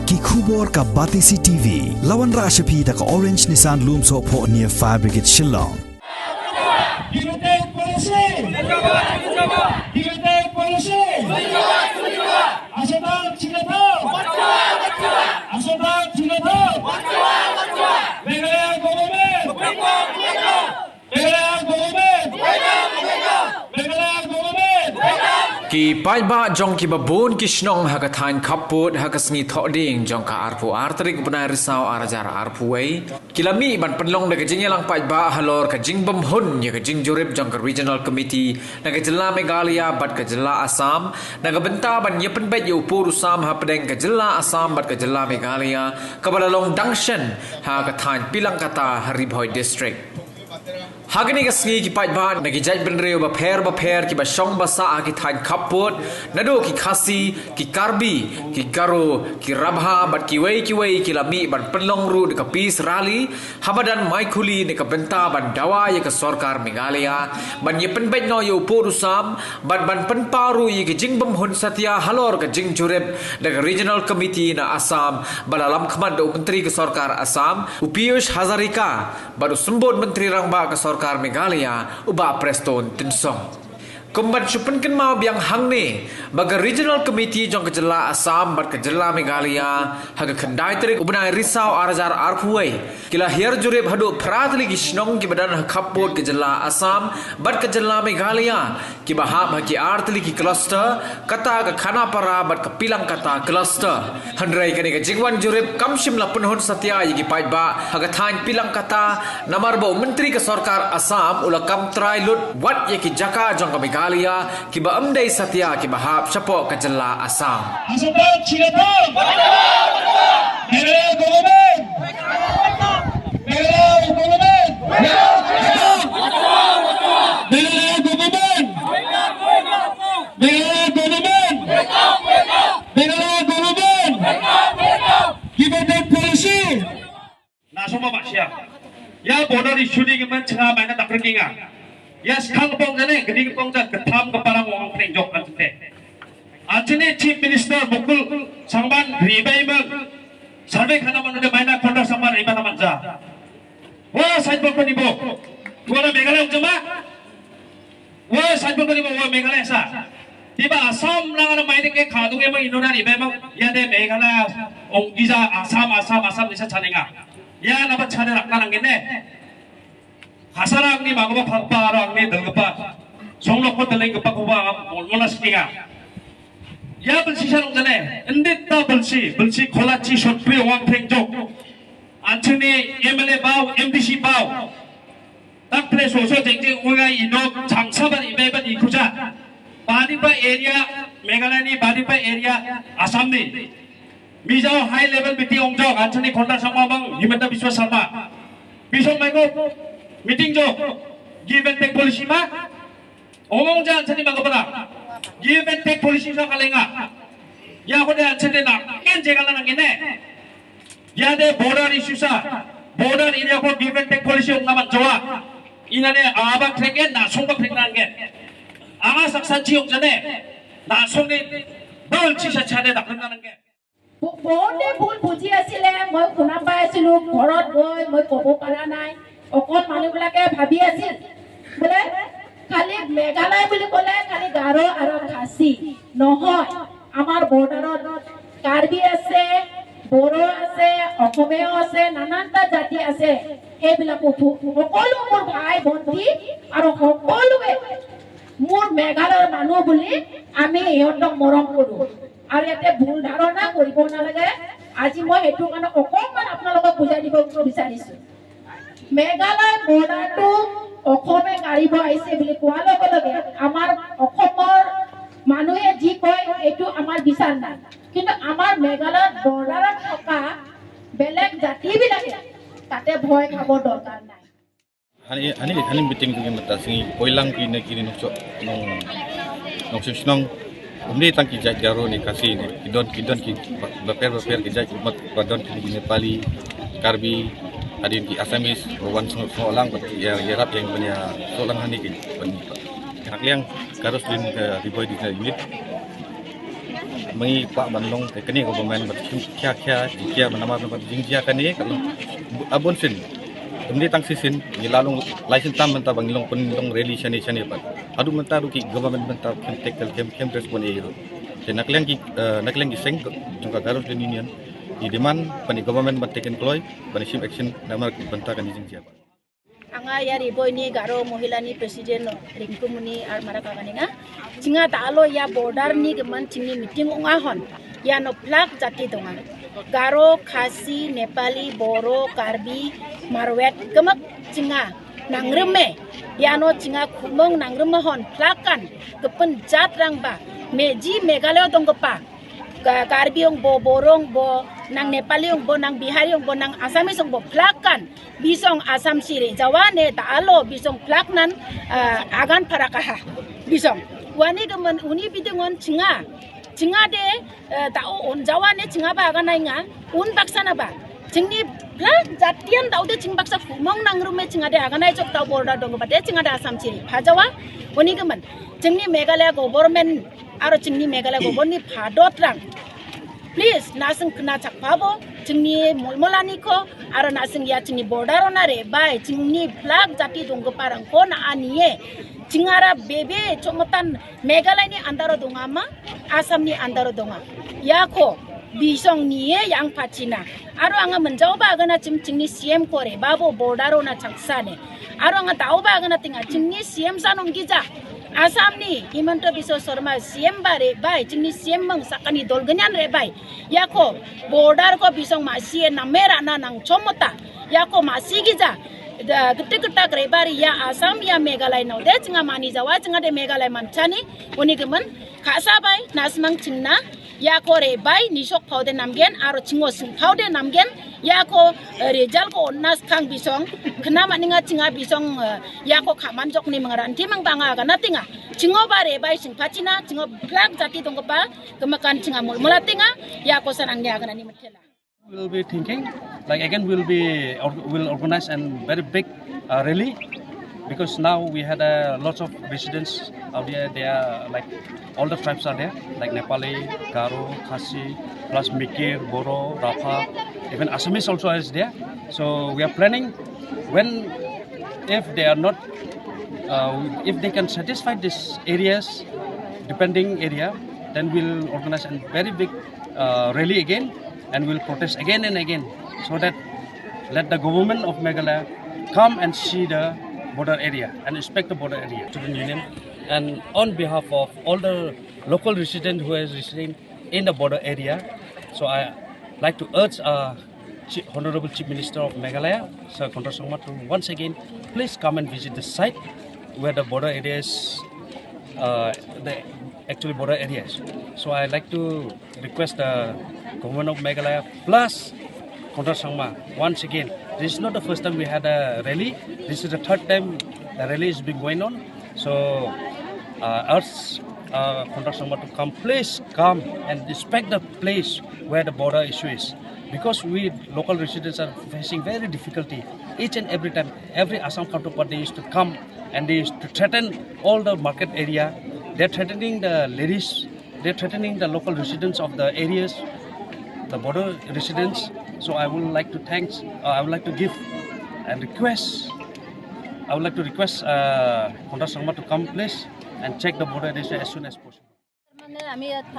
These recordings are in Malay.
ki khubor ka Batisi TV lawan ra shapi ta ka Orange Nissan Loom so pho near Fire Brigade Shillong Ki paiba jong ki babun ki shnong hakathain khaput hakasngi thoding jong ka arpu artrik upnai risau arajar arpu wei kilami ban penlong de kajing lang paiba halor kajing bam hun ye kajing jurip jong ka regional committee na kajela Meghalaya bat kajela Assam na benta ban ye penbet ye upur usam ha pedeng kajela Assam bat kajela Meghalaya kabalalong dangshen hakathain pilang kata Haribhoi district Hagani kasngi ki paiba nagi jaj benreu ba pher ki ba shong basa ki thain khaput nado ki khasi ki karbi ki garo ki rabha bat ki wei ki lami ban penlong ru de ka pis rali habadan mai khuli ne ka benta ban dawa ye ka sarkar Meghalaya ban ye penbet no yo purusam ban pen paru ye ki jingbam hun satya halor ka jing jurep de ka regional committee na Assam balalam khman do menteri ka sarkar Assam Piyush Hazarika baru sembut menteri rangba ka Sarkar Meghalaya uba preston tinsong kumban supenken mau biang hangne baga regional committee jong kejela Assam bat kejela Meghalaya haga khandai trik ubnai risau arajar arpuai kila hier jurep hadu pratli gishnong ki badan khapot kejela Assam bat kejela Meghalaya ki bahab haki artli ki cluster kata ka khana para bat kepilang kata cluster handrai kani ka jingwan jurep kamshim la punhon satya yi ki paiba haga thain pilang kata namar bo menteri ke sarkar Assam ulakam trai lut wat ye ki jaka jong ka Meghalaya ki ba amdai satya ki bahap chapo kajela Assam Asam chilata Meghalaya government Meghalaya government Meghalaya government Meghalaya government Meghalaya government give a policy Nasoma Malaysia ya border issue ni man changa mana takringa ya sekarang pun jane gedi pun jat ketam keparang wong pleng jok kan tete ajene chief minister mukul sangban revival survey khana manu de maina konda sambar iba namanja wa side pun nibo tuara Meghalaya jama wa side pun nibo wa Meghalaya sa tiba Assam nang maine ke khadu ke ma inona revival ya de Meghalaya ong isa Assam isa chanenga ya napa chane rakna nangene Hasarang ni magawa pagparang ni dalgapa songlok ko dalengpa ko ba molmonaskiga ya belsi sarong jane endit ta belsi kholachi shotpri wang phengjok anchini MLA baw MDC baw tak place so jengjeng ungai inok changsaban ibeban ikuja badipa area Meghalaya ni badipa area Assam ni mijao high level meeting ongjok anchini khonda samabang Himanta Biswa Sarma bisong maiko meeting jo give and take policy ma omong jan chani magabara give and take policy sa kalenga ya ko de chede na ken jegala na ngene ya de border issue sa border area ko give and take policy ong naman jowa inane abak theke na song bak thekna nge anga saksan chi ong jane na song ni bol chi sa chade na khna nge bonde bul buji asile moi khuna pai asilu ঘৰত গৈ মই ক'ব পৰা নাই অকল মানুহবিলাকে ভাবি আছিল বলে খালি মেঘালয় বুলি ক'লে খালি গাৰো আৰু খাসী নহয় আমাৰ বৰ্ডাৰত কাৰ্বি আছে বড়ো আছে অসমীয়া আছে নানানটা জাতি আছে এইবিলাক সকলো মোৰ ভাই ভন্টি আৰু সকলোৱে মোৰ মেঘালয়ৰ মানুহ বুলি আমি ইহঁতক মৰম কৰো আৰু ইয়াতে ভুল ধাৰণা কৰিব নালাগে আজি মই হেতু কাৰণে অকমান আপোনালোকক বুজাই দিব বিচাৰিছো Meghalaya borderটো অসমে গাড়ীব আইছে বুলি কোৱাৰ লগে লগে আমাৰ অসমৰ মানুহে যি কয় এটো আমাৰ বিচাৰ নাই কিন্তু আমাৰ মেঘালয়ৰ বৰ্ডাৰত থকা বেলেগ জাতি বিলাকে তাতে ভয় খাব দৰকাৰ নাই ani meeting ko mata singi poilang kini nokso nong sinong umni tangki jaj garo ni kasi ni kidon ki baper ki jaj umat badon ki Nepali Karbi adin ki Assamese wan solang ya rap yang punya solang hani ki hak yang harus din Haribhoi di unit mengi pak banlong kini government kia nama jingkia kani kalau abon sin ini tang sisin gilalong license tam menta banglong penlong rally shani pat adu menta ki government menta kem respond ero te nakleng ki seng jungka garut union di demand pani government but taken employ pani sim action nama benta kani jingkia pat anga ya riboy ni garo mohila ni president Ringku Muni ar maraka kaninga jinga talo ya border ni geman chini meeting unga hon ya no plak jati donga garo khasi nepali boro karbi marwet gemak jinga nangreme ya no jinga khumong nangreme hon plakan kepen jat rang ba meji megaleo dongpa karbi ong bo borong bo nang nepali ong bo nang bihari ong bo nang asamis ong bo plakan bisong asam siri jawane taalo bisong plak nan agan parakaha bisong wani gemen uni bidingon jinga de tao on jawane jinga ba agan nainga un baksana ba jingni plak jatian tao de jing baksa fumong nang rume jinga de agan nai jok tao borda dong ba de jinga da asam siri phajawa uni gemen jingni megalaya government aro jingni megalaya government ni phadotrang please nasing kena cakpabo jingni mulmulani ko aro nasing ya jingni bordaro na re bai jingni flag jati donggo parang ko na aniye jingara bebe chomotan megalai ni andaro dongama asam ni andaro donga ya ko bisong niye yang pachina aro anga menjau ba gana jingni CM ko re babo bordaro na chaksane aro anga tau ba gana tinga jingni CM sanong gija Asam ni Himanta Biswa Sarma CM bare bai jingni CM mang sakani dolganyan re bai yako border ko bisong masie namera na nang chomota yako masigija gutta kre bari ya Asam ya Meghalaya no de jinga mani jawa jinga de Meghalaya manchani uni gemen khasa bai nasmang chingna yako re bai nisok phaude namgen aro chingo sing phaude namgen yako result ko onnas khang bisong khna maninga chinga bisong yako khaman jok ni mangaran ti mang banga ga natinga chingo bare bai sing phachina chingo plak jati tong ba kemakan chinga mulmula tinga yako sarang nya ga ni methela we'll be thinking like again we'll organize a very big rally because now we had lots of residents out there. They are like all the tribes are there, like Nepali, Garo, Khasi, plus Mikir, Boro, Rafa, even Assamese also is there. So we are planning if they are not, if they can satisfy these areas, depending area, then we'll organize a very big rally again, and we'll protest again and again, so that let the government of Meghalaya come and see the border area and inspect the border area to the union. And on behalf of all the local residents who are residing in the border area, so I like to urge Honorable Chief Minister of Meghalaya, Sir Khonra Sangma, to once again please come and visit the site where the border areas, the actually border areas. So I like to request the government of Meghalaya plus Khonra Sangma once again. This is not the first time we had a rally. This is the third time the rally has been going on. So urge Khonra Sangma to come, please come and inspect the place where the border issue is. Because we local residents are facing very difficulty each and every time. Every Assam counterpart they used to come and they used to threaten all the market area. They're threatening the ladies. They're threatening the local residents of the areas, the border residents. So I would like to I would like to give and request. I would like to request Khonra Sangma to come please and check the border area as soon as possible. মানে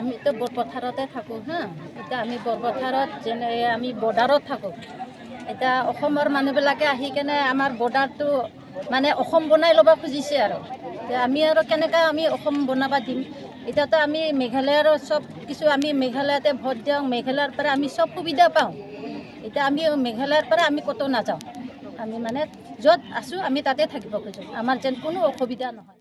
আমি তো বৰপথাৰতে থাকো হা এটা আমি বৰপথাৰত যেনে আমি বৰ্ডাৰত থাকো এটা অসমৰ মানুহবিলাকে আহি কেনে আমাৰ বৰ্ডাৰটো মানে অসম বনাই ল'ব খুজিছে আৰু আমি আৰু কেনেকৈ আমি অসম বনাব দিম এতিয়াতো আমি মেঘালয়ৰ সব কিছু আমি মেঘালয়তে ভোট দিওঁ মেঘালয়ৰ পৰা আমি সব সুবিধা পাওঁ এতিয়া আমি মেঘালয়ৰ পৰা আমি ক'তো নাযাওঁ আমি মানে য'ত আছোঁ আমি তাতে থাকিব খোজোঁ আমাৰ যেন কোনো অসুবিধা নহয়